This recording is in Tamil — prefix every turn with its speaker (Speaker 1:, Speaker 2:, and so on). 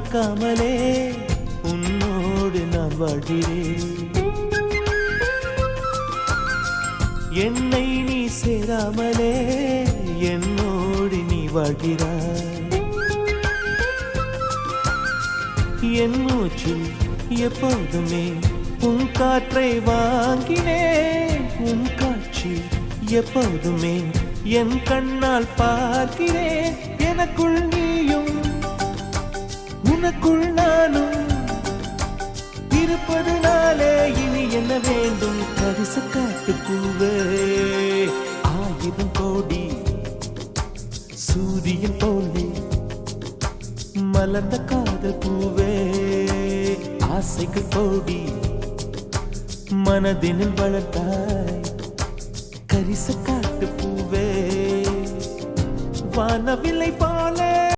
Speaker 1: கேட்காமலே உன்னோடு நான் வாழ்கிறேன். என்னை நீ சேராமலே என்னோடு நீ வாழ்கிறாய். என் மூச்சில் எப்போதுமே உன் காற்றை வாங்கினேன். உன் காட்சி எப்போதுமே என் கண்ணால் பார்க்கிறேன். எனக்குள் நீயும் உனக்குள் நானும் இருப்பதுனாலே இனி என்ன வேண்டும்? கரிச காட்டு பூவே, 1000 கோடி சூரியன் போலே மலர்ந்த காதல் பூவே, ஆசைகள் கோடி மனதினில் வளர்த்தாய். கரிச காட்டு பூவே, வானவில்லை போல